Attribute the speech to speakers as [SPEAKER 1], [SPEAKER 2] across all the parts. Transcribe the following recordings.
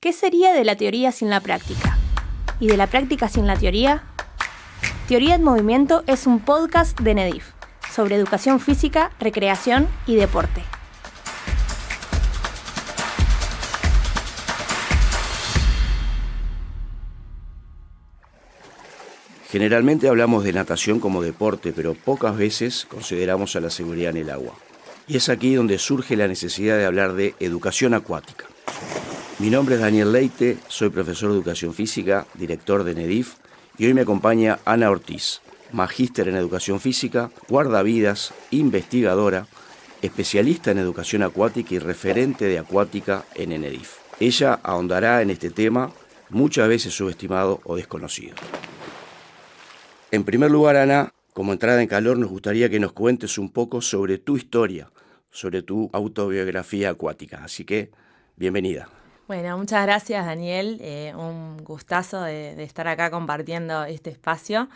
[SPEAKER 1] ¿Qué sería de la teoría sin la práctica? ¿Y de la práctica sin la teoría? Teoría en Movimiento es un podcast de NEDIF sobre educación física, recreación y deporte.
[SPEAKER 2] Generalmente hablamos de natación como deporte, pero pocas veces consideramos a la seguridad en el agua. Y es aquí donde surge la necesidad de hablar de educación acuática. Mi nombre es Daniel Leite, soy profesor de educación física, director de NEDIF, y hoy me acompaña Ana Ortiz, magíster en educación física, guardavidas, investigadora, especialista en educación acuática y referente de acuática en NEDIF. Ella ahondará en este tema, muchas veces subestimado o desconocido. En primer lugar, Ana, como entrada en calor, nos gustaría que nos cuentes un poco sobre tu historia, sobre tu autobiografía acuática. Así que, bienvenida.
[SPEAKER 3] Bueno, muchas gracias, Daniel. Un gustazo de estar acá compartiendo este espacio.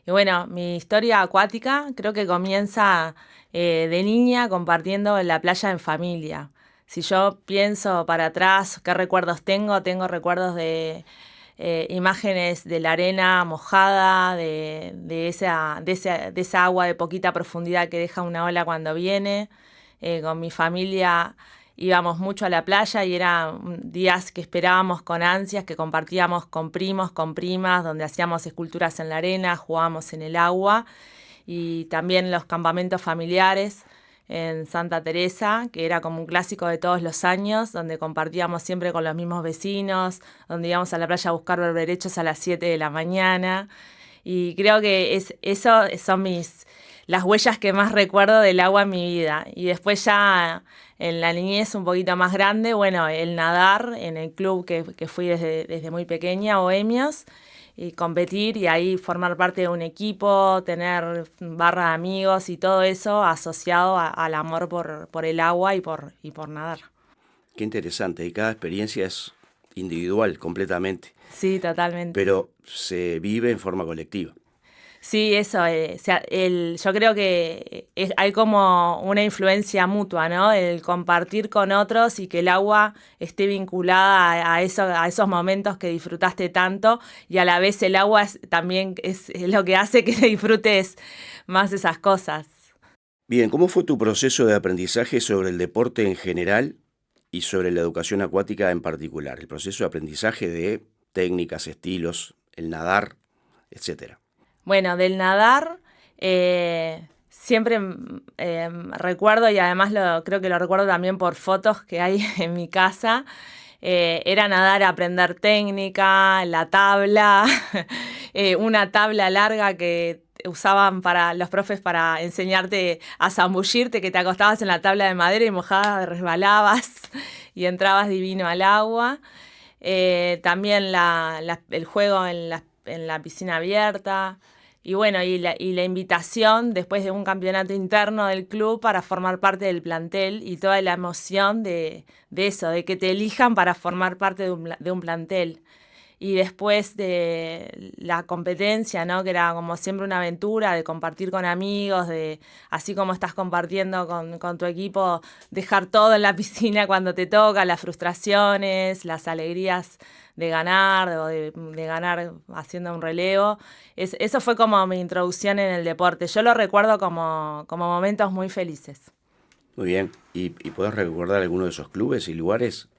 [SPEAKER 3] Y bueno, mi historia acuática creo que comienza de niña compartiendo en la playa en familia. Si yo pienso para atrás, ¿qué recuerdos tengo? Tengo recuerdos de imágenes de la arena mojada, de esa agua de poquita profundidad que deja una ola cuando viene. Con mi familia íbamos mucho a la playa y eran días que esperábamos con ansias, que compartíamos con primos, con primas, donde hacíamos esculturas en la arena, jugábamos en el agua, y también los campamentos familiares en Santa Teresa, que era como un clásico de todos los años, donde compartíamos siempre con los mismos vecinos, donde íbamos a la playa a buscar berberechos a las 7 de la mañana. Y creo que eso son las huellas que más recuerdo del agua en mi vida. Y después ya en la niñez un poquito más grande, bueno, el nadar en el club que fui desde muy pequeña, Bohemios, y competir y ahí formar parte de un equipo, tener barra de amigos y todo eso asociado al amor por el agua y por nadar.
[SPEAKER 2] Qué interesante, y cada experiencia es individual completamente.
[SPEAKER 3] Sí, totalmente.
[SPEAKER 2] Pero se vive en forma colectiva.
[SPEAKER 3] Sí, eso, yo creo que hay como una influencia mutua, ¿no? El compartir con otros y que el agua esté vinculada a esos momentos que disfrutaste tanto, y a la vez el agua también es lo que hace que disfrutes más esas cosas.
[SPEAKER 2] Bien, ¿cómo fue tu proceso de aprendizaje sobre el deporte en general y sobre la educación acuática en particular? El proceso de aprendizaje de técnicas, estilos, el nadar, etcétera.
[SPEAKER 3] Bueno, del nadar siempre recuerdo, y además creo que lo recuerdo también por fotos que hay en mi casa, era nadar, aprender técnica, la tabla, una tabla larga que usaban para los profes para enseñarte a zambullirte, que te acostabas en la tabla de madera y mojada resbalabas y entrabas divino al agua. También el juego en la piscina abierta. Y bueno, y la invitación después de un campeonato interno del club para formar parte del plantel, y toda la emoción de eso, de que te elijan para formar parte de un plantel. Y después de la competencia, ¿no? Que era como siempre una aventura de compartir con amigos, de así como estás compartiendo con tu equipo, dejar todo en la piscina cuando te toca, las frustraciones, las alegrías de ganar o de ganar haciendo un relevo. Eso fue como mi introducción en el deporte. Yo lo recuerdo como momentos muy felices.
[SPEAKER 2] Muy bien. ¿Y podés recordar alguno de esos clubes y lugares?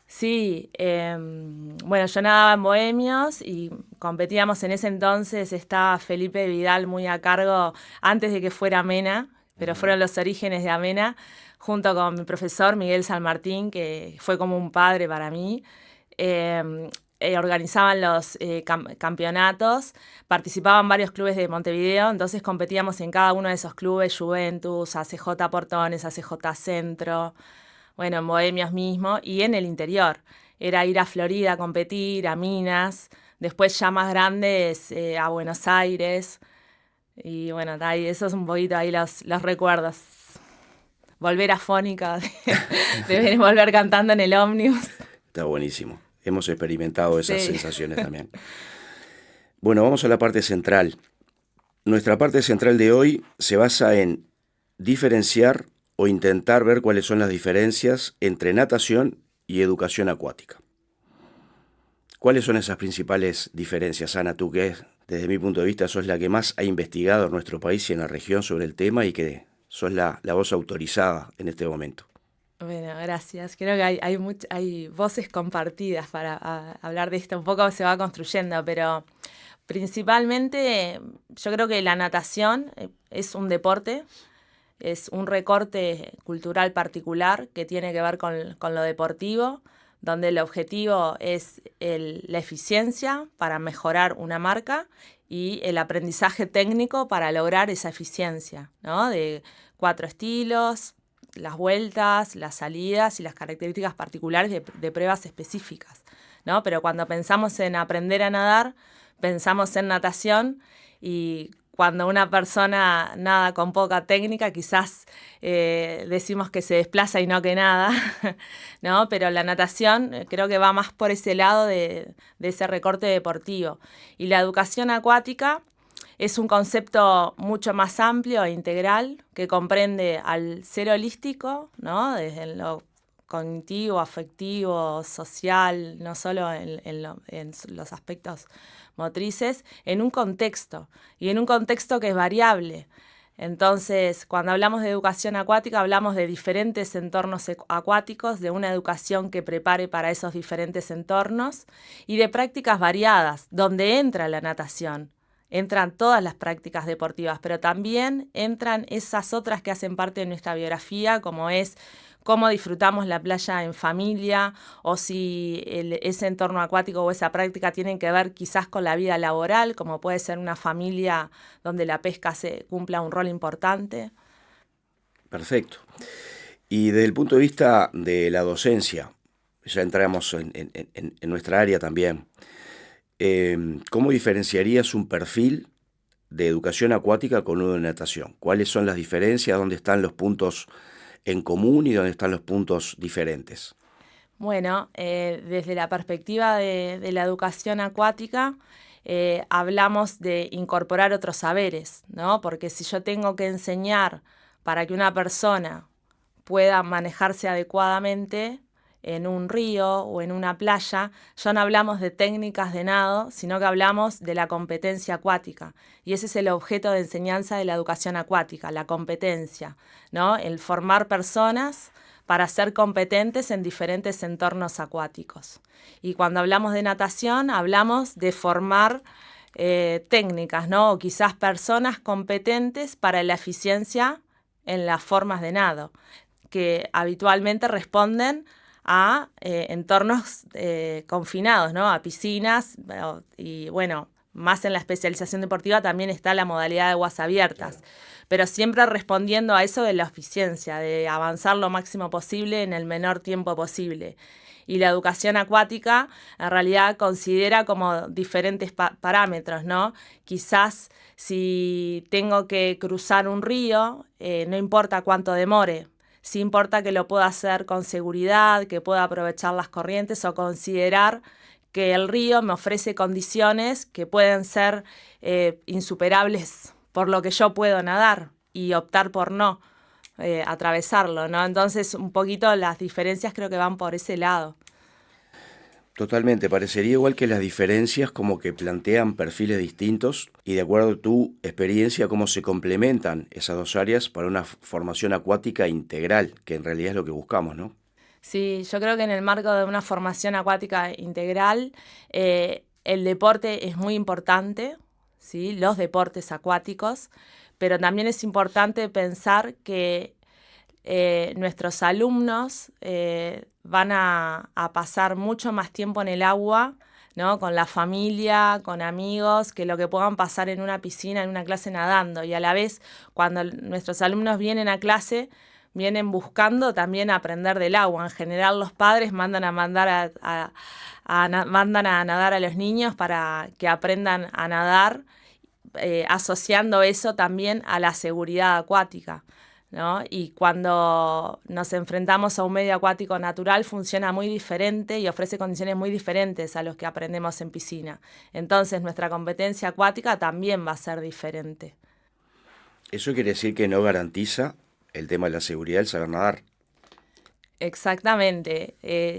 [SPEAKER 3] Sí, bueno, yo nadaba en Bohemios y competíamos en ese entonces, estaba Felipe Vidal muy a cargo antes de que fuera Amena, pero fueron los orígenes de Amena, junto con mi profesor Miguel San Martín, que fue como un padre para mí. Organizaban los campeonatos, participaban varios clubes de Montevideo, entonces competíamos en cada uno de esos clubes, Juventus, ACJ Portones, ACJ Centro, bueno, en Bohemios mismo, y en el interior. Era ir a Florida a competir, a Minas, después ya más grandes a Buenos Aires, y bueno, ahí, eso es un poquito ahí los recuerdos. Volver afónica, de volver cantando en el ómnibus.
[SPEAKER 2] Está buenísimo. Hemos experimentado esas
[SPEAKER 3] Sí.
[SPEAKER 2] sensaciones también. Bueno, vamos a la parte central. Nuestra parte central de hoy se basa en diferenciar o intentar ver cuáles son las diferencias entre natación y educación acuática. ¿Cuáles son esas principales diferencias, Ana? Tú que desde mi punto de vista sos la que más ha investigado en nuestro país y en la región sobre el tema y que sos la voz autorizada en este momento.
[SPEAKER 3] Bueno, gracias. Creo que hay voces compartidas para hablar de esto. Un poco se va construyendo, pero principalmente yo creo que la natación es un deporte, es un recorte cultural particular que tiene que ver con lo deportivo, donde el objetivo es la eficiencia para mejorar una marca y el aprendizaje técnico para lograr esa eficiencia, ¿no? De 4 estilos, las vueltas, las salidas y las características particulares de pruebas específicas, ¿no? Pero cuando pensamos en aprender a nadar, pensamos en natación, y cuando una persona nada con poca técnica, quizás decimos que se desplaza y no que nada, ¿no? Pero la natación creo que va más por ese lado de ese recorte deportivo. Y la educación acuática es un concepto mucho más amplio e integral que comprende al ser holístico, ¿no? Desde lo cognitivo, afectivo, social, no solo en los aspectos motrices, en un contexto, y en un contexto que es variable. Entonces, cuando hablamos de educación acuática, hablamos de diferentes entornos acuáticos, de una educación que prepare para esos diferentes entornos y de prácticas variadas, donde entra la natación. Entran todas las prácticas deportivas, pero también entran esas otras que hacen parte de nuestra biografía, como es cómo disfrutamos la playa en familia, o si ese entorno acuático o esa práctica tienen que ver quizás con la vida laboral, como puede ser una familia donde la pesca cumpla un rol importante.
[SPEAKER 2] Perfecto. Y desde el punto de vista de la docencia, ya entramos en nuestra área también. ¿Cómo diferenciarías un perfil de educación acuática con uno de natación? ¿Cuáles son las diferencias? ¿Dónde están los puntos en común y dónde están los puntos diferentes?
[SPEAKER 3] Bueno, desde la perspectiva de la educación acuática, hablamos de incorporar otros saberes, ¿no? Porque si yo tengo que enseñar para que una persona pueda manejarse adecuadamente en un río o en una playa, ya no hablamos de técnicas de nado, sino que hablamos de la competencia acuática. Y ese es el objeto de enseñanza de la educación acuática, la competencia, ¿no? El formar personas para ser competentes en diferentes entornos acuáticos. Y cuando hablamos de natación, hablamos de formar técnicas, ¿no? O quizás personas competentes para la eficiencia en las formas de nado, que habitualmente responden a entornos confinados, ¿no? A piscinas, y bueno, más en la especialización deportiva también está la modalidad de aguas abiertas, claro. Pero siempre respondiendo a eso de la eficiencia, de avanzar lo máximo posible en el menor tiempo posible. Y la educación acuática en realidad considera como diferentes parámetros, ¿no? Quizás si tengo que cruzar un río, no importa cuánto demore, sí importa que lo pueda hacer con seguridad, que pueda aprovechar las corrientes o considerar que el río me ofrece condiciones que pueden ser insuperables por lo que yo puedo nadar y optar por no atravesarlo, ¿no? Entonces, un poquito las diferencias creo que van por ese lado.
[SPEAKER 2] Totalmente, parecería igual que las diferencias como que plantean perfiles distintos y de acuerdo a tu experiencia cómo se complementan esas dos áreas para una formación acuática integral, que en realidad es lo que buscamos, ¿no?
[SPEAKER 3] Sí, yo creo que en el marco de una formación acuática integral, el deporte es muy importante, ¿sí? Los deportes acuáticos, pero también es importante pensar que nuestros alumnos van a pasar mucho más tiempo en el agua, ¿no? Con la familia, con amigos, que lo que puedan pasar en una piscina, en una clase nadando. Y a la vez, cuando nuestros alumnos vienen a clase, vienen buscando también aprender del agua. En general, los padres mandan a nadar a los niños para que aprendan a nadar, asociando eso también a la seguridad acuática, ¿no? Y cuando nos enfrentamos a un medio acuático natural funciona muy diferente y ofrece condiciones muy diferentes a los que aprendemos en piscina. Entonces nuestra competencia acuática también va a ser diferente.
[SPEAKER 2] ¿Eso quiere decir que no garantiza el tema de la seguridad del saber nadar?
[SPEAKER 3] Exactamente.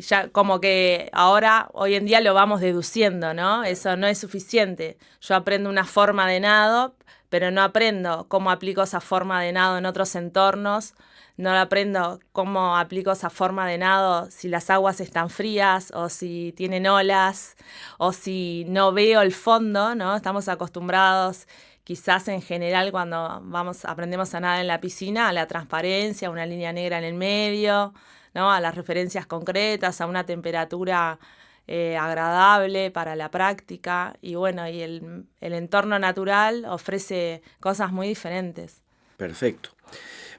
[SPEAKER 3] Ya como que ahora, hoy en día lo vamos deduciendo, ¿no? Eso no es suficiente. Yo aprendo una forma de nado, pero no aprendo cómo aplico esa forma de nado en otros entornos. No aprendo cómo aplico esa forma de nado si las aguas están frías o si tienen olas o si no veo el fondo, ¿no? Estamos acostumbrados quizás en general cuando aprendemos a nadar en la piscina a la transparencia, a una línea negra en el medio, ¿no? A las referencias concretas, a una temperatura agradable para la práctica y bueno, y el entorno natural ofrece cosas muy diferentes.
[SPEAKER 2] Perfecto.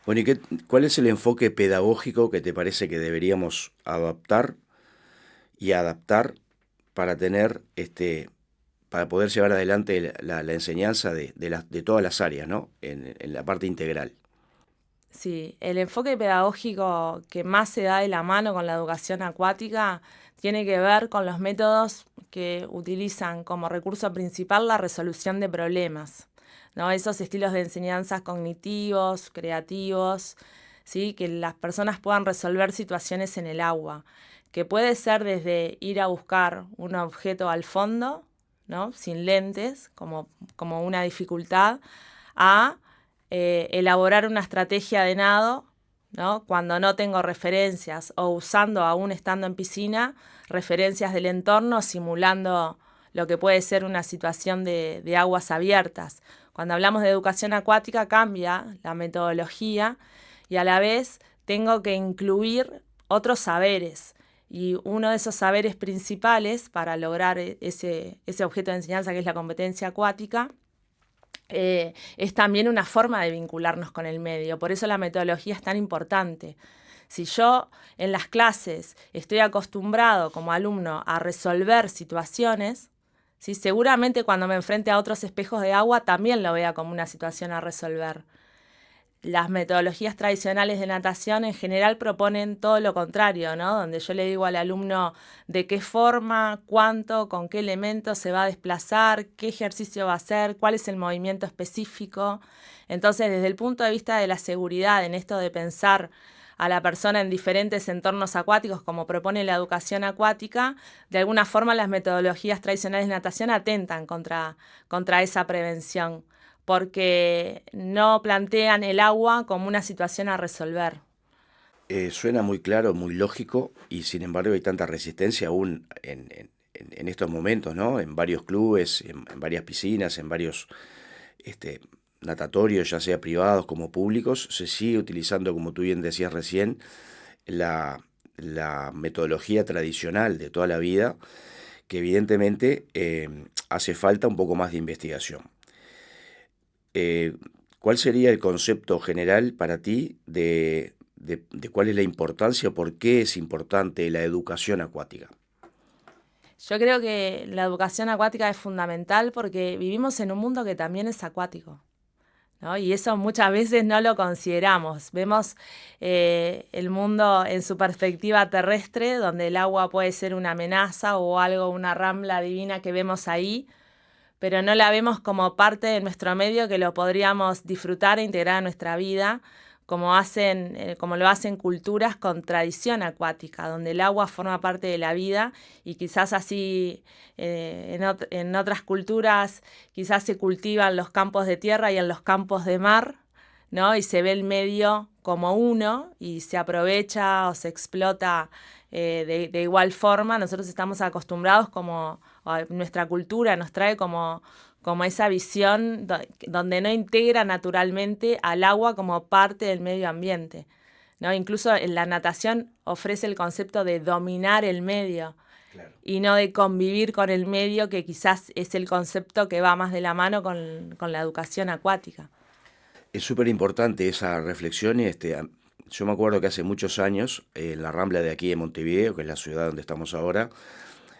[SPEAKER 2] Bueno, ¿y cuál es el enfoque pedagógico que te parece que deberíamos adaptar para tener para poder llevar adelante la enseñanza de todas las áreas, ¿no? En la parte integral?
[SPEAKER 3] Sí, el enfoque pedagógico que más se da de la mano con la educación acuática tiene que ver con los métodos que utilizan como recurso principal la resolución de problemas, ¿no? Esos estilos de enseñanza cognitivos, creativos, ¿sí? Que las personas puedan resolver situaciones en el agua, que puede ser desde ir a buscar un objeto al fondo, ¿no? Sin lentes, como una dificultad, a elaborar una estrategia de nado, ¿no? Cuando no tengo referencias o usando, aún estando en piscina, referencias del entorno, simulando lo que puede ser una situación de aguas abiertas. Cuando hablamos de educación acuática cambia la metodología y a la vez tengo que incluir otros saberes. Y uno de esos saberes principales para lograr ese objeto de enseñanza que es la competencia acuática es también una forma de vincularnos con el medio. Por eso la metodología es tan importante. Si yo en las clases estoy acostumbrado como alumno a resolver situaciones, ¿sí? Seguramente cuando me enfrente a otros espejos de agua también lo vea como una situación a resolver. Las metodologías tradicionales de natación en general proponen todo lo contrario, ¿no? Donde yo le digo al alumno de qué forma, cuánto, con qué elementos se va a desplazar, qué ejercicio va a hacer, cuál es el movimiento específico. Entonces, desde el punto de vista de la seguridad, en esto de pensar a la persona en diferentes entornos acuáticos, como propone la educación acuática, de alguna forma las metodologías tradicionales de natación atentan contra esa prevención, porque no plantean el agua como una situación a resolver.
[SPEAKER 2] Suena muy claro, muy lógico, y sin embargo hay tanta resistencia aún en estos momentos, ¿no? En varios clubes, en varias piscinas, en varios natatorios, ya sea privados como públicos, se sigue utilizando, como tú bien decías recién, la metodología tradicional de toda la vida, que evidentemente hace falta un poco más de investigación. ¿Cuál sería el concepto general para ti de cuál es la importancia o por qué es importante la educación acuática?
[SPEAKER 3] Yo creo que la educación acuática es fundamental porque vivimos en un mundo que también es acuático, ¿no? Y eso muchas veces no lo consideramos. Vemos el mundo en su perspectiva terrestre, donde el agua puede ser una amenaza o algo, una rambla divina que vemos ahí, pero no la vemos como parte de nuestro medio que lo podríamos disfrutar e integrar a nuestra vida, como lo hacen culturas con tradición acuática, donde el agua forma parte de la vida y quizás así en otras culturas quizás se cultivan los campos de tierra y en los campos de mar, ¿no? Y se ve el medio como uno y se aprovecha o se explota de igual forma. Nosotros estamos acostumbrados nuestra cultura nos trae como esa visión donde no integra naturalmente al agua como parte del medio ambiente, ¿no? Incluso en la natación ofrece el concepto de dominar el medio. Claro. Y no de convivir con el medio, que quizás es el concepto que va más de la mano con la educación acuática.
[SPEAKER 2] Es súper importante esa reflexión. Yo me acuerdo que hace muchos años, en la Rambla de aquí de Montevideo, que es la ciudad donde estamos ahora,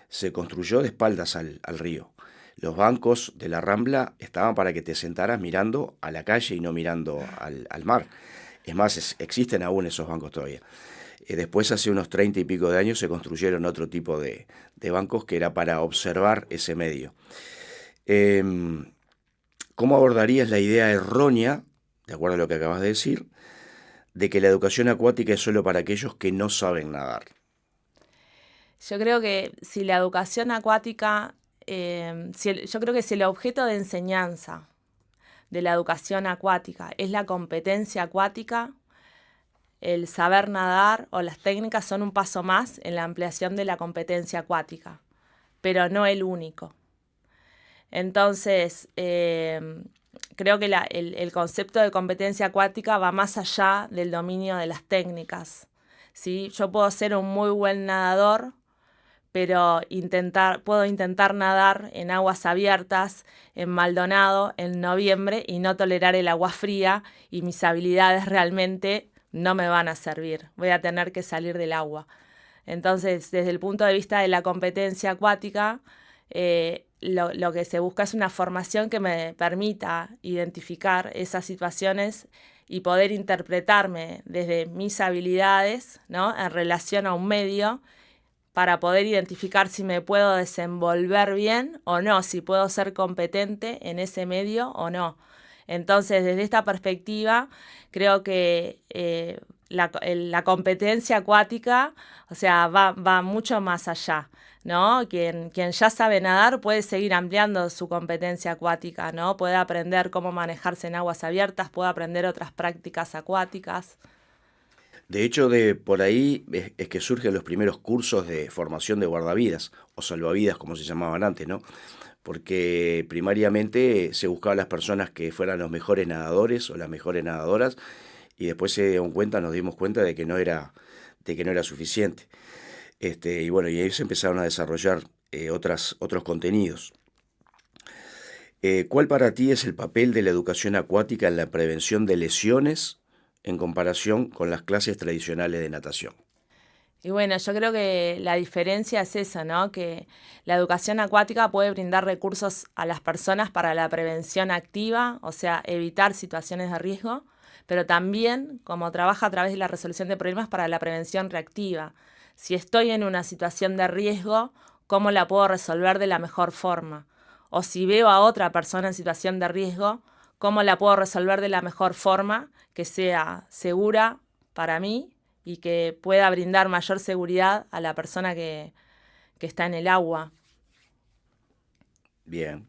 [SPEAKER 2] se construyó de espaldas al río. Los bancos de la Rambla estaban para que te sentaras mirando a la calle y no mirando al mar. Es más, existen aún esos bancos todavía. Después, hace unos 30 y pico de años, se construyeron otro tipo de bancos que era para observar ese medio. ¿Cómo abordarías la idea errónea, de acuerdo a lo que acabas de decir, de que la educación acuática es solo para aquellos que no saben nadar?
[SPEAKER 3] Yo creo que si la educación acuática, yo creo que si el objeto de enseñanza de la educación acuática es la competencia acuática, el saber nadar o las técnicas son un paso más en la ampliación de la competencia acuática, pero no el único. Entonces, creo que el concepto de competencia acuática va más allá del dominio de las técnicas, ¿sí? Yo puedo ser un muy buen nadador, pero puedo intentar nadar en aguas abiertas, en Maldonado, en noviembre, y no tolerar el agua fría, y mis habilidades realmente no me van a servir. Voy a tener que salir del agua. Entonces, desde el punto de vista de la competencia acuática, lo que se busca es una formación que me permita identificar esas situaciones y poder interpretarme desde mis habilidades, ¿no?, en relación a un medio, para poder identificar si me puedo desenvolver bien o no, si puedo ser competente en ese medio o no. Entonces, desde esta perspectiva, creo que la competencia acuática, o sea, va mucho más allá, ¿no? Quien ya sabe nadar puede seguir ampliando su competencia acuática, ¿no? Puede aprender cómo manejarse en aguas abiertas, puede aprender otras prácticas acuáticas.
[SPEAKER 2] De hecho, por ahí es que surgen los primeros cursos de formación de guardavidas, o salvavidas, como se llamaban antes, ¿no? Porque primariamente se buscaban las personas que fueran los mejores nadadores o las mejores nadadoras, y después nos dimos cuenta de que no era suficiente. Y bueno, y ahí se empezaron a desarrollar otros contenidos. ¿Cuál para ti es el papel de la educación acuática en la prevención de lesiones en comparación con las clases tradicionales de natación?
[SPEAKER 3] Y bueno, yo creo que la diferencia es esa, ¿no? Que la educación acuática puede brindar recursos a las personas para la prevención activa, o sea, evitar situaciones de riesgo, pero también como trabaja a través de la resolución de problemas para la prevención reactiva. Si estoy en una situación de riesgo, ¿cómo la puedo resolver de la mejor forma? O si veo a otra persona en situación de riesgo, ¿cómo la puedo resolver de la mejor forma que sea segura para mí y que pueda brindar mayor seguridad a la persona que está en el agua?
[SPEAKER 2] Bien.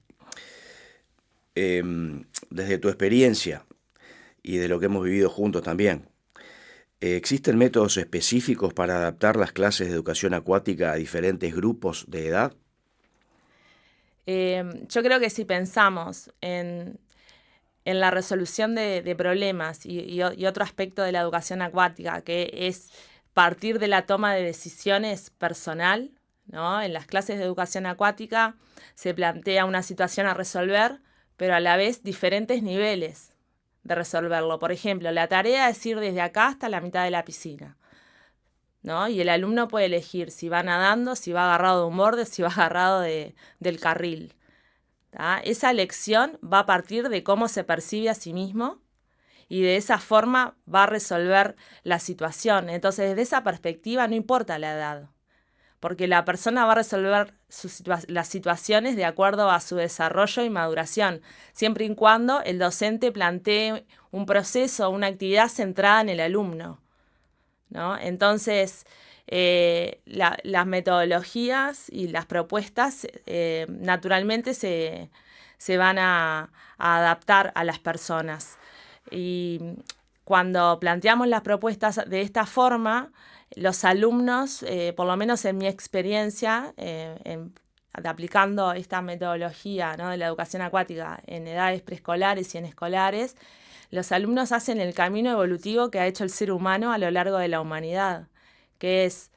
[SPEAKER 2] Desde tu experiencia y de lo que hemos vivido juntos también, ¿existen métodos específicos para adaptar las clases de educación acuática a diferentes grupos de edad?
[SPEAKER 3] Yo creo que si pensamos en la resolución de problemas y otro aspecto de la educación acuática, que es partir de la toma de decisiones personal, ¿no? En las clases de educación acuática se plantea una situación a resolver, pero a la vez diferentes niveles de resolverlo. Por ejemplo, la tarea es ir desde acá hasta la mitad de la piscina, ¿no? Y el alumno puede elegir si va nadando, si va agarrado de un borde, si va agarrado del carril. ¿Tá? Esa elección va a partir de cómo se percibe a sí mismo y de esa forma va a resolver la situación. Entonces, desde esa perspectiva no importa la edad, porque la persona va a resolver las situaciones de acuerdo a su desarrollo y maduración, siempre y cuando el docente plantee un proceso, una actividad centrada en el alumno, ¿no? Entonces, las metodologías y las propuestas naturalmente se van a adaptar a las personas. Y cuando planteamos las propuestas de esta forma, los alumnos, por lo menos en mi experiencia, aplicando esta metodología, ¿no?, de la educación acuática en edades preescolares y en escolares, los alumnos hacen el camino evolutivo que ha hecho el ser humano a lo largo de la humanidad, que es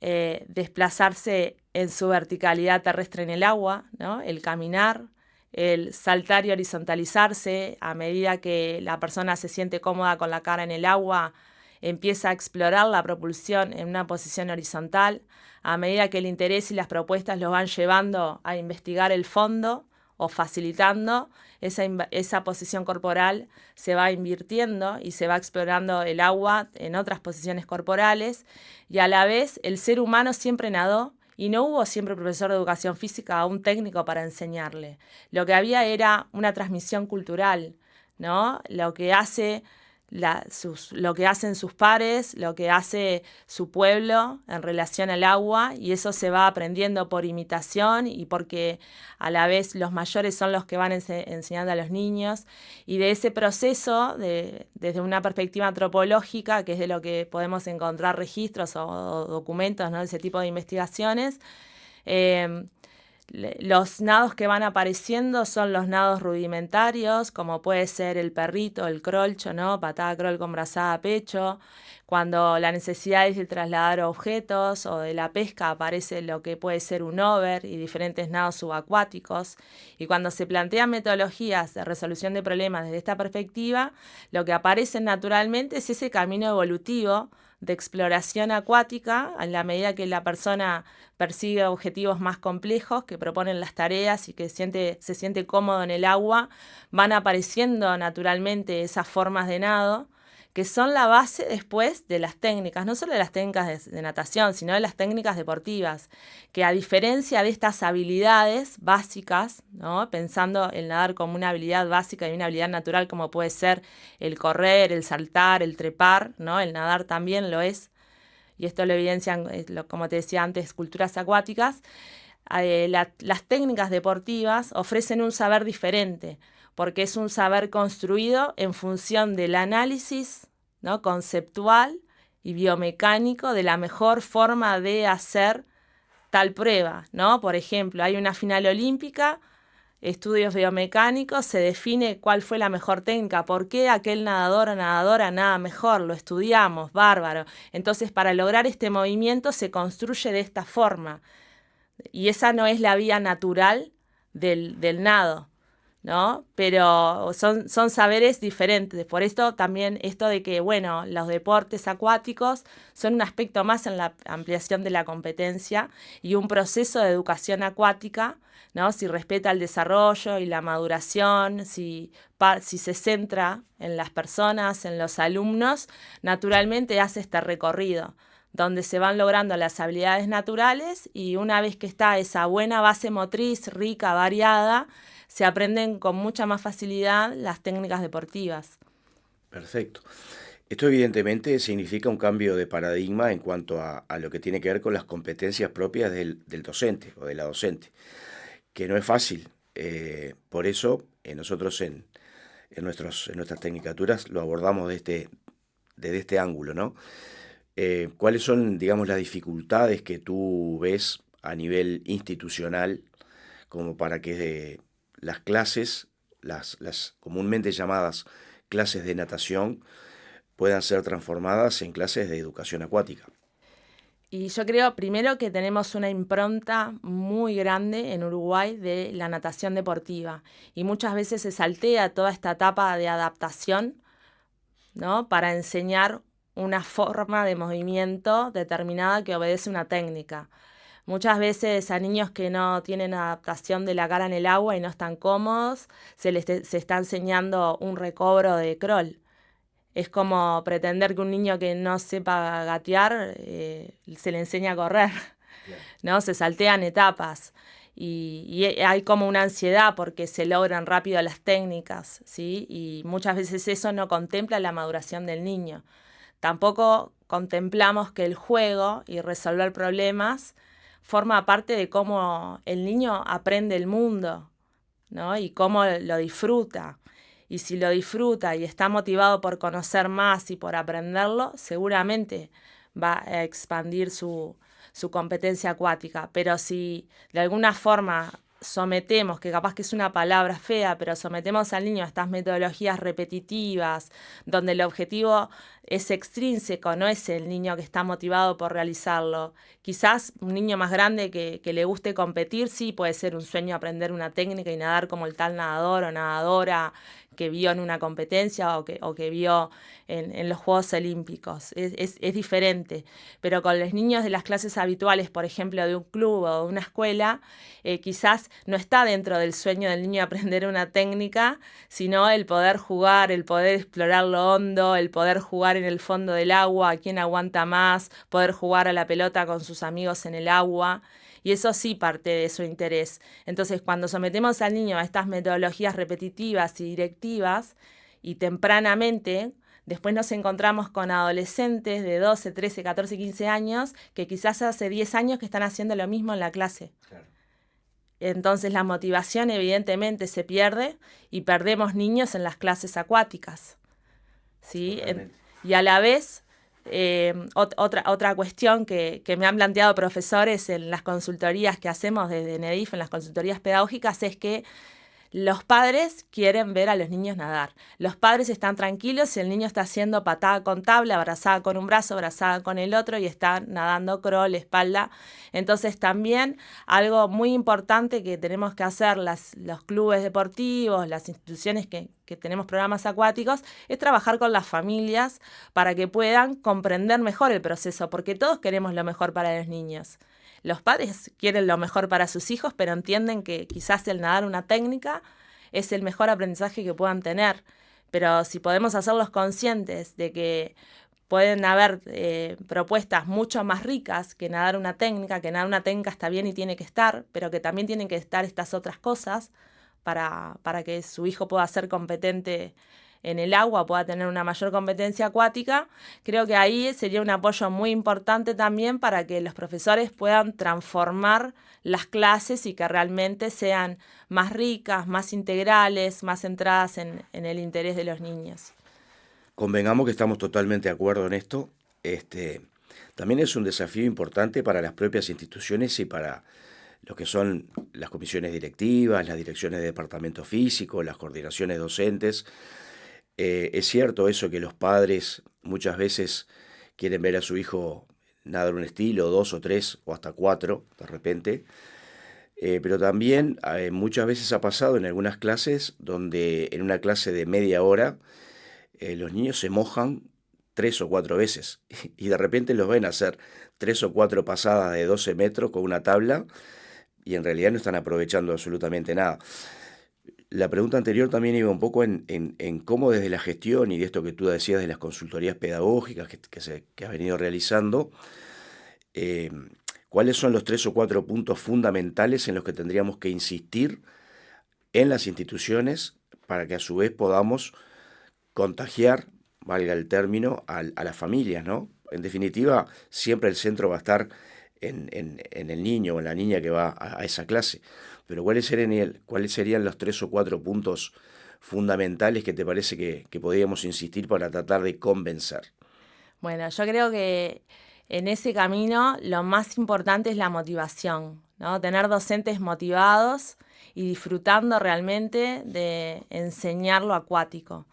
[SPEAKER 3] desplazarse en su verticalidad terrestre en el agua, ¿no?, el caminar, el saltar y horizontalizarse. A medida que la persona se siente cómoda con la cara en el agua, empieza a explorar la propulsión en una posición horizontal. A medida que el interés y las propuestas los van llevando a investigar el fondo o facilitando, esa posición corporal se va invirtiendo y se va explorando el agua en otras posiciones corporales, y a la vez el ser humano siempre nadó y no hubo siempre profesor de educación física o un técnico para enseñarle. Lo que había era una transmisión cultural, ¿no? Lo que hace lo que hacen sus pares, lo que hace su pueblo en relación al agua, y eso se va aprendiendo por imitación y porque a la vez los mayores son los que van enseñando a los niños. Y de ese proceso, desde una perspectiva antropológica, que es de lo que podemos encontrar registros o documentos, ¿no?, de ese tipo de investigaciones, los nados que van apareciendo son los nados rudimentarios, como puede ser el perrito, el crolcho, ¿no?, patada crawl con brazada a pecho. Cuando la necesidad es de trasladar objetos o de la pesca, aparece lo que puede ser un over y diferentes nados subacuáticos. Y cuando se plantean metodologías de resolución de problemas desde esta perspectiva, lo que aparece naturalmente es ese camino evolutivo de exploración acuática, en la medida que la persona persigue objetivos más complejos que proponen las tareas y que se siente cómodo en el agua, van apareciendo naturalmente esas formas de nado que son la base después de las técnicas, no solo de las técnicas de natación, sino de las técnicas deportivas, que a diferencia de estas habilidades básicas, ¿no?, pensando el nadar como una habilidad básica y una habilidad natural como puede ser el correr, el saltar, el trepar, ¿no?, el nadar también lo es, y esto lo evidencian, como te decía antes, culturas acuáticas. Las técnicas deportivas ofrecen un saber diferente, porque es un saber construido en función del análisis, ¿no?, conceptual y biomecánico de la mejor forma de hacer tal prueba, ¿no? Por ejemplo, hay una final olímpica, estudios biomecánicos, se define cuál fue la mejor técnica, por qué aquel nadador o nadadora nada mejor, lo estudiamos, bárbaro. Entonces, para lograr este movimiento se construye de esta forma, y esa no es la vía natural del nado, ¿no? Pero son saberes diferentes. Por esto también esto de que, bueno, los deportes acuáticos son un aspecto más en la ampliación de la competencia y un proceso de educación acuática, ¿no? Si respeta el desarrollo y la maduración, si se centra en las personas, en los alumnos, naturalmente hace este recorrido donde se van logrando las habilidades naturales y una vez que está esa buena base motriz, rica, variada, se aprenden con mucha más facilidad las técnicas deportivas.
[SPEAKER 2] Perfecto. Esto evidentemente significa un cambio de paradigma en cuanto a lo que tiene que ver con las competencias propias del docente o de la docente, que no es fácil. Por eso nosotros en nuestras tecnicaturas lo abordamos desde este ángulo, ¿no? ¿Cuáles son, digamos, las dificultades que tú ves a nivel institucional como para que las clases, las comúnmente llamadas clases de natación, puedan ser transformadas en clases de educación acuática?
[SPEAKER 3] Y yo creo, primero, que tenemos una impronta muy grande en Uruguay de la natación deportiva y muchas veces se saltea toda esta etapa de adaptación, ¿no?, para enseñar una forma de movimiento determinada que obedece una técnica. Muchas veces a niños que no tienen adaptación de la cara en el agua y no están cómodos, se está enseñando un recobro de crawl. Es como pretender que un niño que no sepa gatear se le enseña a correr, ¿no? Se saltean etapas y hay como una ansiedad porque se logran rápido las técnicas, ¿sí? Y muchas veces eso no contempla la maduración del niño. Tampoco contemplamos que el juego y resolver problemas forma parte de cómo el niño aprende el mundo, ¿no?, y cómo lo disfruta. Y si lo disfruta y está motivado por conocer más y por aprenderlo, seguramente va a expandir su competencia acuática. Pero si de alguna forma sometemos, que capaz que es una palabra fea, pero sometemos al niño a estas metodologías repetitivas, donde el objetivo es extrínseco, no es el niño que está motivado por realizarlo. Quizás un niño más grande que le guste competir, sí puede ser un sueño aprender una técnica y nadar como el tal nadador o nadadora que vio en una competencia o que vio en los Juegos Olímpicos. Es diferente, pero con los niños de las clases habituales, por ejemplo, de un club o de una escuela, quizás no está dentro del sueño del niño aprender una técnica, sino el poder jugar, el poder explorar lo hondo, el poder jugar en el fondo del agua, quién aguanta más, poder jugar a la pelota con sus amigos en el agua. Y eso sí parte de su interés. Entonces, cuando sometemos al niño a estas metodologías repetitivas y directivas, y tempranamente Después nos encontramos con adolescentes de 12, 13, 14, 15 años que quizás hace 10 años que están haciendo lo mismo en la clase. Claro. Entonces la motivación evidentemente se pierde y perdemos niños en las clases acuáticas, ¿sí? Y a la vez, otra cuestión que me han planteado profesores en las consultorías que hacemos desde NEDIF, en las consultorías pedagógicas, es que los padres quieren ver a los niños nadar. Los padres están tranquilos si el niño está haciendo patada con tabla, abrazada con un brazo, abrazada con el otro y está nadando crawl, espalda. Entonces también algo muy importante que tenemos que hacer los clubes deportivos, las instituciones que tenemos programas acuáticos, es trabajar con las familias para que puedan comprender mejor el proceso, porque todos queremos lo mejor para los niños. Los padres quieren lo mejor para sus hijos, pero entienden que quizás el nadar una técnica es el mejor aprendizaje que puedan tener. Pero si podemos hacerlos conscientes de que pueden haber propuestas mucho más ricas que nadar una técnica está bien y tiene que estar, pero que también tienen que estar estas otras cosas para que su hijo pueda ser competente en el agua, pueda tener una mayor competencia acuática, creo que ahí sería un apoyo muy importante también para que los profesores puedan transformar las clases y que realmente sean más ricas, más integrales, más centradas en el interés de los niños.
[SPEAKER 2] Convengamos que estamos totalmente de acuerdo en esto. También es un desafío importante para las propias instituciones y para lo que son las comisiones directivas, las direcciones de departamento físico, las coordinaciones docentes. Es cierto eso que los padres muchas veces quieren ver a su hijo nadar un estilo, 2 o 3 o hasta 4 de repente, pero también muchas veces ha pasado en algunas clases donde en una clase de media hora los niños se mojan 3 o 4 veces y de repente los ven hacer 3 o 4 pasadas de 12 metros con una tabla y en realidad no están aprovechando absolutamente nada. La pregunta anterior también iba un poco en cómo desde la gestión y de esto que tú decías de las consultorías pedagógicas que has venido realizando, ¿cuáles son los 3 o 4 puntos fundamentales en los que tendríamos que insistir en las instituciones para que a su vez podamos contagiar, valga el término, a las familias, ¿no? En definitiva, siempre el centro va a estar en el niño o en la niña que va a esa clase. Pero ¿cuáles serían los 3 o 4 puntos fundamentales que te parece que podríamos insistir para tratar de convencer?
[SPEAKER 3] Bueno, yo creo que en ese camino lo más importante es la motivación, ¿no? Tener docentes motivados y disfrutando realmente de enseñar lo acuático.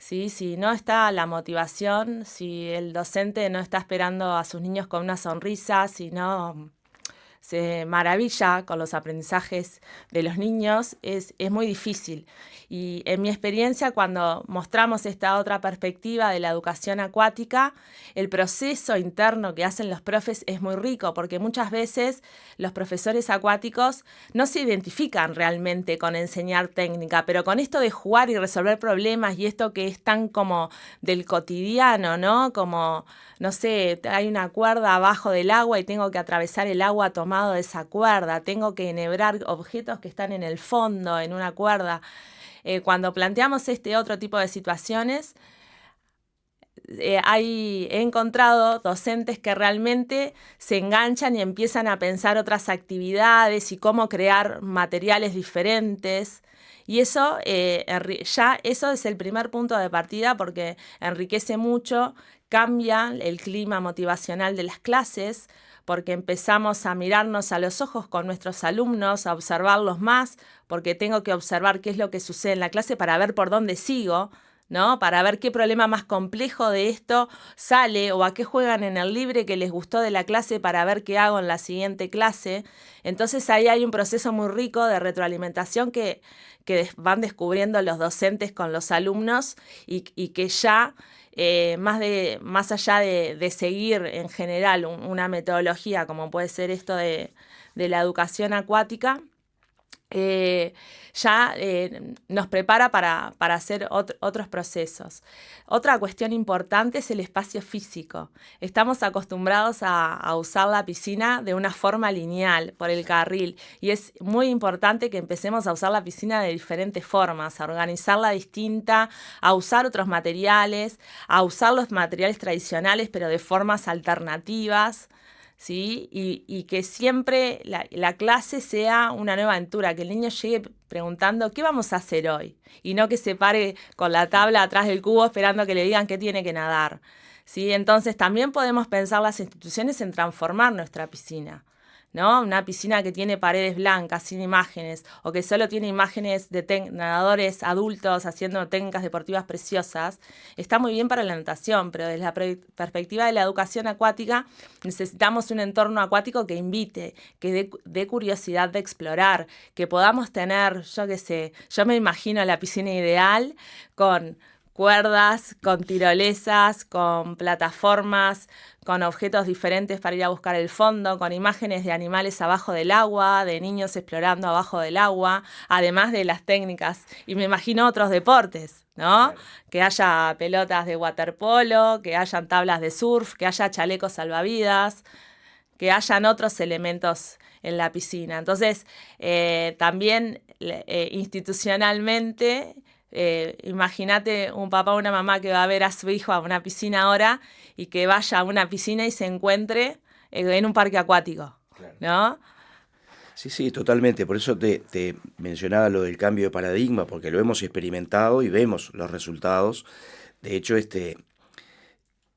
[SPEAKER 3] ¿Sí? Si no está la motivación, si el docente no está esperando a sus niños con una sonrisa, si no se maravilla con los aprendizajes de los niños, es muy difícil. Y en mi experiencia, cuando mostramos esta otra perspectiva de la educación acuática, el proceso interno que hacen los profes es muy rico, porque muchas veces los profesores acuáticos no se identifican realmente con enseñar técnica, pero con esto de jugar y resolver problemas y esto que es tan como del cotidiano, ¿no? Como, no sé, hay una cuerda abajo del agua y tengo que atravesar el agua tomado de esa cuerda, tengo que enhebrar objetos que están en el fondo, en una cuerda. Cuando planteamos este otro tipo de situaciones, he encontrado docentes que realmente se enganchan y empiezan a pensar otras actividades y cómo crear materiales diferentes. Y eso, eso es el primer punto de partida porque enriquece mucho, cambia el clima motivacional de las clases, porque empezamos a mirarnos a los ojos con nuestros alumnos, a observarlos más, porque tengo que observar qué es lo que sucede en la clase para ver por dónde sigo, ¿no? Para ver qué problema más complejo de esto sale o a qué juegan en el libre que les gustó de la clase para ver qué hago en la siguiente clase. Entonces ahí hay un proceso muy rico de retroalimentación que van descubriendo los docentes con los alumnos y que ya más allá de seguir en general una metodología como puede ser esto de la educación acuática, ya nos prepara para hacer otros procesos. Otra cuestión importante es el espacio físico. Estamos acostumbrados a usar la piscina de una forma lineal, por el carril, y es muy importante que empecemos a usar la piscina de diferentes formas, a organizarla distinta, a usar otros materiales, a usar los materiales tradicionales, pero de formas alternativas. ¿Sí? Y que siempre la clase sea una nueva aventura, que el niño llegue preguntando ¿qué vamos a hacer hoy? Y no que se pare con la tabla atrás del cubo esperando que le digan qué tiene que nadar. ¿Sí? Entonces también podemos pensar las instituciones en transformar nuestra piscina, ¿no? Una piscina que tiene paredes blancas, sin imágenes, o que solo tiene imágenes de nadadores adultos haciendo técnicas deportivas preciosas, está muy bien para la natación, pero desde la perspectiva de la educación acuática necesitamos un entorno acuático que invite, que dé curiosidad de explorar, que podamos tener, yo qué sé, yo me imagino la piscina ideal con cuerdas, con tirolesas, con plataformas, con objetos diferentes para ir a buscar el fondo, con imágenes de animales abajo del agua, de niños explorando abajo del agua, además de las técnicas. Y me imagino otros deportes, ¿no? Claro. Que haya pelotas de waterpolo, que hayan tablas de surf, que haya chalecos salvavidas, que hayan otros elementos en la piscina. Entonces, también institucionalmente, imagínate un papá o una mamá que va a ver a su hijo a una piscina ahora y que vaya a una piscina y se encuentre en un parque acuático, claro. ¿No?
[SPEAKER 2] Sí, totalmente. Por eso te mencionaba lo del cambio de paradigma, porque lo hemos experimentado y vemos los resultados. De hecho,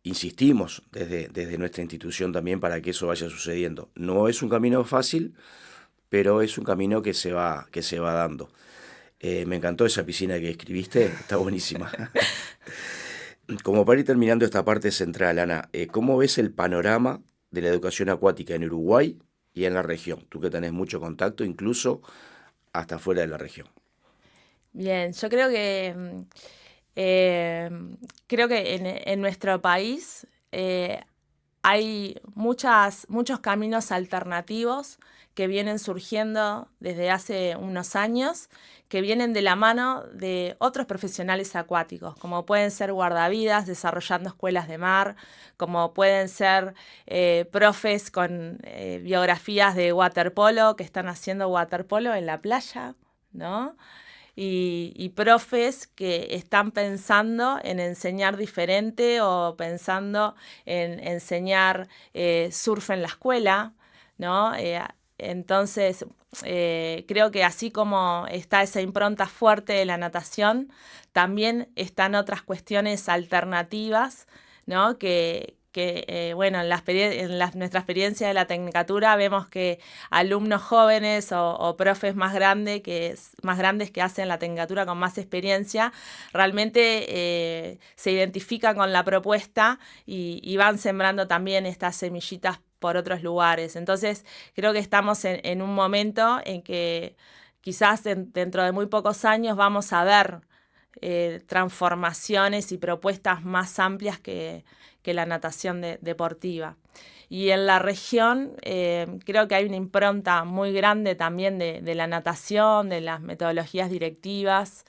[SPEAKER 2] insistimos desde nuestra institución también para que eso vaya sucediendo. No es un camino fácil, pero es un camino que se va dando. Me encantó esa piscina que escribiste, está buenísima. Como para ir terminando esta parte central, Ana, ¿cómo ves el panorama de la educación acuática en Uruguay y en la región? Tú que tenés mucho contacto, incluso hasta fuera de la región.
[SPEAKER 3] Bien, yo creo que en nuestro país hay muchos caminos alternativos que vienen surgiendo desde hace unos años, que vienen de la mano de otros profesionales acuáticos, como pueden ser guardavidas desarrollando escuelas de mar, como pueden ser profes con biografías de waterpolo que están haciendo waterpolo en la playa, ¿no? Y profes que están pensando en enseñar diferente o pensando en enseñar surf en la escuela, ¿no? Entonces, creo que así como está esa impronta fuerte de la natación, también están otras cuestiones alternativas, ¿no? Bueno, en nuestra experiencia de la Tecnicatura vemos que alumnos jóvenes o profes más grandes que hacen la Tecnicatura con más experiencia, realmente se identifican con la propuesta y van sembrando también estas semillitas por otros lugares. Entonces, creo que estamos en un momento en que quizás dentro de muy pocos años vamos a ver transformaciones y propuestas más amplias que la natación deportiva. Y en la región creo que hay una impronta muy grande también de la natación, de las metodologías directivas,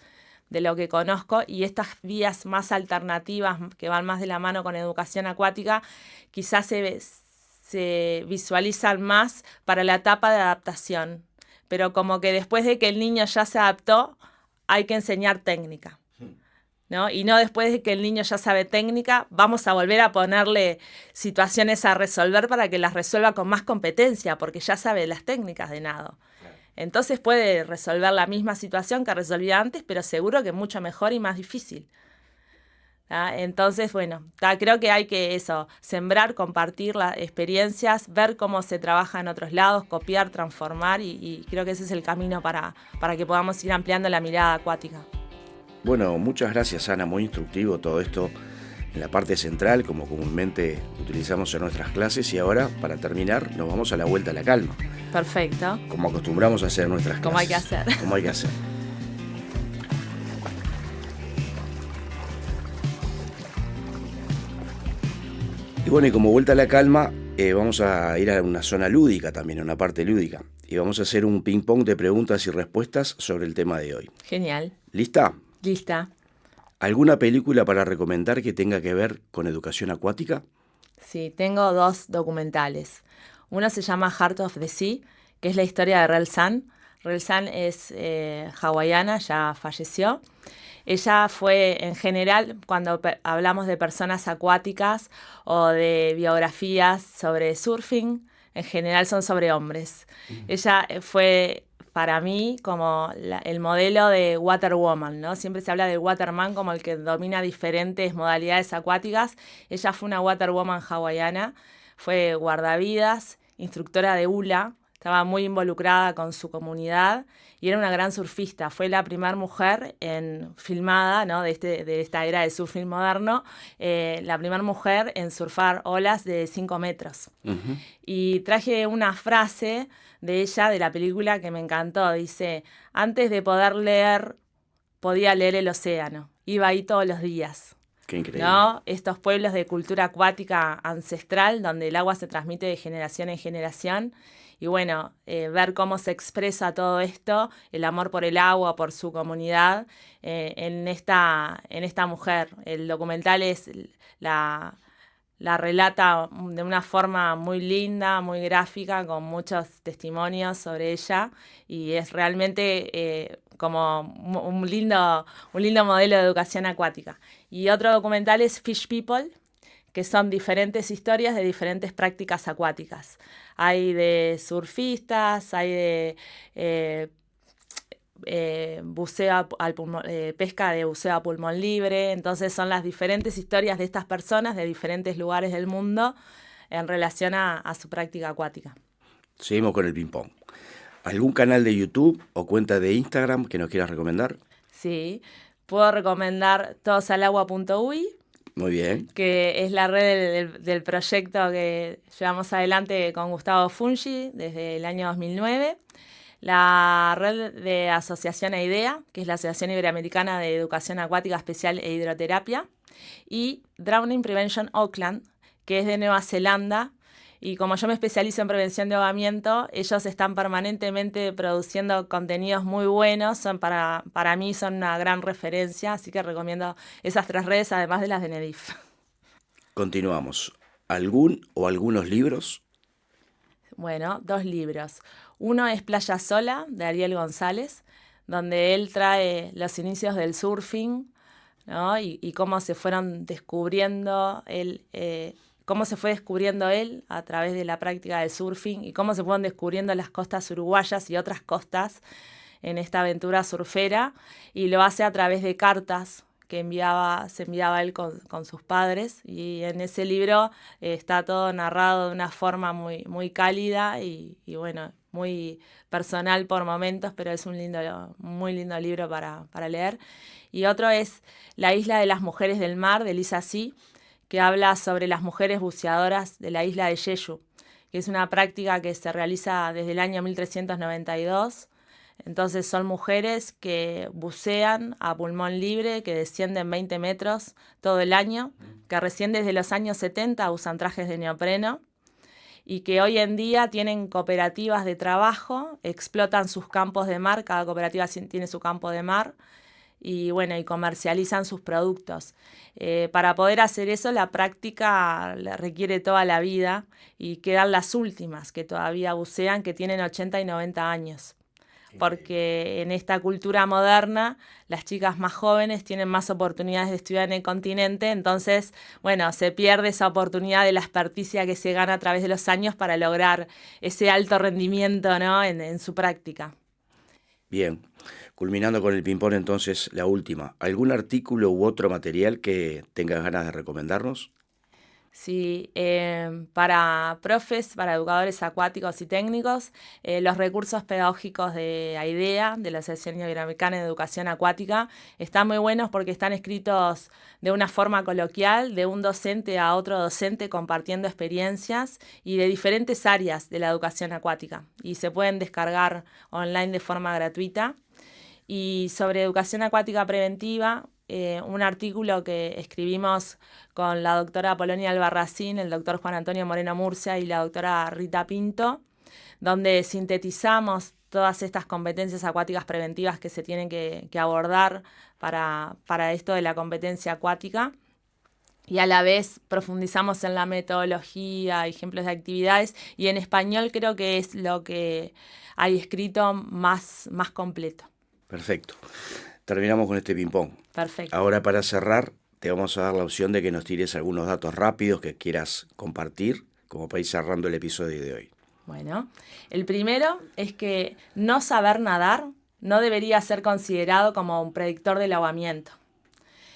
[SPEAKER 3] de lo que conozco, y estas vías más alternativas que van más de la mano con educación acuática quizás se visualizan más para la etapa de adaptación, pero como que después de que el niño ya se adaptó, hay que enseñar técnica, ¿no? Y no después de que el niño ya sabe técnica, vamos a volver a ponerle situaciones a resolver para que las resuelva con más competencia, porque ya sabe las técnicas de nado. Claro. Entonces puede resolver la misma situación que resolvía antes, pero seguro que mucho mejor y más difícil. Entonces, bueno, creo que hay que sembrar, compartir las experiencias, ver cómo se trabaja en otros lados, copiar, transformar, y creo que ese es el camino para que podamos ir ampliando la mirada acuática.
[SPEAKER 2] Bueno, muchas gracias, Ana, muy instructivo todo esto en la parte central, como comúnmente utilizamos en nuestras clases, y ahora, para terminar, nos vamos a la vuelta a la calma.
[SPEAKER 3] Perfecto.
[SPEAKER 2] Como acostumbramos a hacer nuestras clases.
[SPEAKER 3] Como hay que hacer.
[SPEAKER 2] Como hay que hacer. Y bueno, y como vuelta a la calma, vamos a ir a una zona lúdica también, a una parte lúdica. y vamos a hacer un ping-pong de preguntas y respuestas sobre el tema de hoy.
[SPEAKER 3] Genial.
[SPEAKER 2] ¿Lista?
[SPEAKER 3] Lista.
[SPEAKER 2] ¿Alguna película para recomendar que tenga que ver con educación acuática?
[SPEAKER 3] Sí, tengo 2 documentales. Uno se llama Heart of the Sea, que es la historia de Rel San. Rel San es hawaiana, ya falleció. Ella fue, en general, cuando hablamos de personas acuáticas o de biografías sobre surfing, en general son sobre hombres. Ella fue, para mí, como el modelo de Water Woman, ¿no? Siempre se habla del Waterman como el que domina diferentes modalidades acuáticas. Ella fue una Water Woman hawaiana, fue guardavidas, instructora de hula, estaba muy involucrada con su comunidad y era una gran surfista. Fue la primera mujer filmada, ¿no? de esta era del surfing moderno, la primera mujer en surfar olas de 5 metros.
[SPEAKER 2] Uh-huh.
[SPEAKER 3] Y traje una frase de ella, de la película, que me encantó. Dice, antes de poder leer, podía leer el océano. Iba ahí todos los días.
[SPEAKER 2] Qué increíble.
[SPEAKER 3] ¿No? Estos pueblos de cultura acuática ancestral, donde el agua se transmite de generación en generación. Y bueno, ver cómo se expresa todo esto, el amor por el agua, por su comunidad, en esta mujer. El documental la relata de una forma muy linda, muy gráfica, con muchos testimonios sobre ella, y es realmente como un lindo modelo de educación acuática. Y otro documental es Fish People, que son diferentes historias de diferentes prácticas acuáticas. Hay de surfistas, hay de buceo pesca de buceo a pulmón libre. Entonces son las diferentes historias de estas personas de diferentes lugares del mundo en relación a su práctica acuática.
[SPEAKER 2] Seguimos con el ping-pong. ¿Algún canal de YouTube o cuenta de Instagram que nos quieras recomendar?
[SPEAKER 3] Sí, puedo recomendar todosalagua.uy.
[SPEAKER 2] Muy bien.
[SPEAKER 3] Que es la red del proyecto que llevamos adelante con Gustavo Fungi desde el año 2009. La red de Asociación AIDEA, que es la Asociación Iberoamericana de Educación Acuática Especial e Hidroterapia. Y Drowning Prevention Auckland, que es de Nueva Zelanda. Y como yo me especializo en prevención de ahogamiento, ellos están permanentemente produciendo contenidos muy buenos. Para mí son una gran referencia, así que recomiendo esas 3 redes, además de las de NEDIF.
[SPEAKER 2] Continuamos. ¿Algún o algunos libros?
[SPEAKER 3] Bueno, 2 libros. Uno es Playa Sola, de Ariel González, donde él trae los inicios del surfing, ¿no? y cómo se fueron descubriendo cómo se fue descubriendo él a través de la práctica del surfing y cómo se fueron descubriendo las costas uruguayas y otras costas en esta aventura surfera, y lo hace a través de cartas que se enviaba él con sus padres, y en ese libro está todo narrado de una forma muy, muy cálida y bueno, muy personal por momentos, pero es un muy lindo libro para leer. Y otro es La isla de las mujeres del mar, de Lisa C., que habla sobre las mujeres buceadoras de la isla de Jeju, que es una práctica que se realiza desde el año 1392. Entonces son mujeres que bucean a pulmón libre, que descienden 20 metros todo el año, que recién desde los años 70 usan trajes de neopreno y que hoy en día tienen cooperativas de trabajo, explotan sus campos de mar, cada cooperativa tiene su campo de mar, y bueno, y comercializan sus productos. Para poder hacer eso, la práctica requiere toda la vida, y quedan las últimas que todavía bucean, que tienen 80 y 90 años. Porque en esta cultura moderna, las chicas más jóvenes tienen más oportunidades de estudiar en el continente, entonces, bueno, se pierde esa oportunidad de la experticia que se gana a través de los años para lograr ese alto rendimiento, ¿no? en su práctica.
[SPEAKER 2] Bien. Culminando con el ping-pong, entonces, la última. ¿Algún artículo u otro material que tengas ganas de recomendarnos?
[SPEAKER 3] Sí, para profes, para educadores acuáticos y técnicos, los recursos pedagógicos de AIDEA, de la Asociación Iberoamericana de Educación Acuática, están muy buenos porque están escritos de una forma coloquial, de un docente a otro docente, compartiendo experiencias y de diferentes áreas de la educación acuática. Y se pueden descargar online de forma gratuita. Y sobre educación acuática preventiva, un artículo que escribimos con la doctora Polonia Albarracín, el doctor Juan Antonio Moreno Murcia y la doctora Rita Pinto, donde sintetizamos todas estas competencias acuáticas preventivas que se tienen que abordar para esto de la competencia acuática. Y a la vez profundizamos en la metodología, ejemplos de actividades, y en español creo que es lo que hay escrito más completo.
[SPEAKER 2] Perfecto. Terminamos con este ping-pong.
[SPEAKER 3] Perfecto.
[SPEAKER 2] Ahora, para cerrar, te vamos a dar la opción de que nos tires algunos datos rápidos que quieras compartir, como para ir cerrando el episodio de hoy.
[SPEAKER 3] Bueno, el primero es que no saber nadar no debería ser considerado como un predictor del ahogamiento.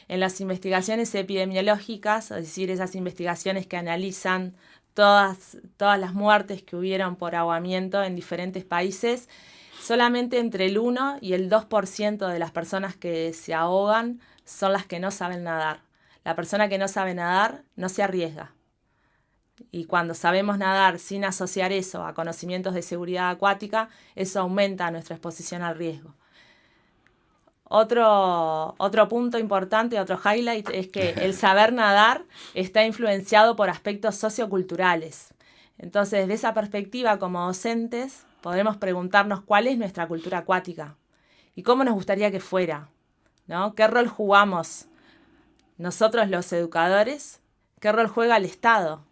[SPEAKER 3] En las investigaciones epidemiológicas, es decir, esas investigaciones que analizan todas las muertes que hubieron por ahogamiento en diferentes países, solamente entre el 1 y el 2% de las personas que se ahogan son las que no saben nadar. La persona que no sabe nadar no se arriesga. Y cuando sabemos nadar sin asociar eso a conocimientos de seguridad acuática, eso aumenta nuestra exposición al riesgo. Otro punto importante, otro highlight, es que el saber nadar está influenciado por aspectos socioculturales. Entonces, desde esa perspectiva, como docentes, podremos preguntarnos cuál es nuestra cultura acuática y cómo nos gustaría que fuera, ¿no? ¿Qué rol jugamos nosotros los educadores? ¿Qué rol juega el Estado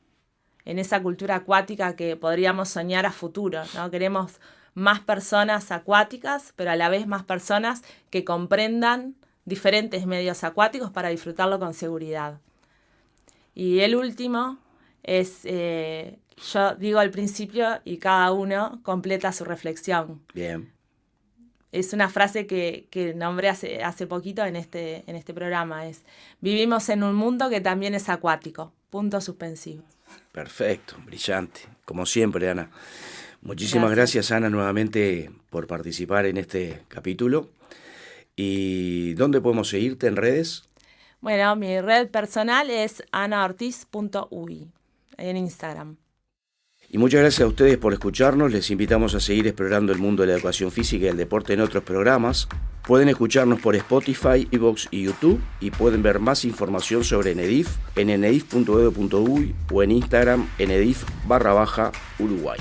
[SPEAKER 3] en esa cultura acuática que podríamos soñar a futuro, ¿no? Queremos más personas acuáticas, pero a la vez más personas que comprendan diferentes medios acuáticos para disfrutarlo con seguridad. Y el último es, yo digo al principio y cada uno completa su reflexión.
[SPEAKER 2] Bien.
[SPEAKER 3] Es una frase que nombré hace poquito en este programa. Es: vivimos en un mundo que también es acuático. Punto suspensivo.
[SPEAKER 2] Perfecto, brillante. Como siempre, Ana. Muchísimas gracias, Ana, nuevamente por participar en este capítulo. ¿Y dónde podemos seguirte en redes?
[SPEAKER 3] Bueno, mi red personal es anaortiz.ui en Instagram.
[SPEAKER 2] Y muchas gracias a ustedes por escucharnos. Les invitamos a seguir explorando el mundo de la educación física y el deporte en otros programas. Pueden escucharnos por Spotify, iVoox y YouTube, y pueden ver más información sobre NEDIF en enedif.edu.uy o en Instagram enedif_Uruguay.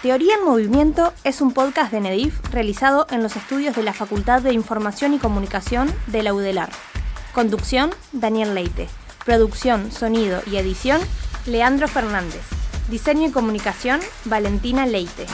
[SPEAKER 1] Teoría en Movimiento es un podcast de NEDIF realizado en los estudios de la Facultad de Información y Comunicación de la UDELAR. Conducción, Daniel Leite. Producción, sonido y edición, Leandro Fernández. Diseño y comunicación, Valentina Leite.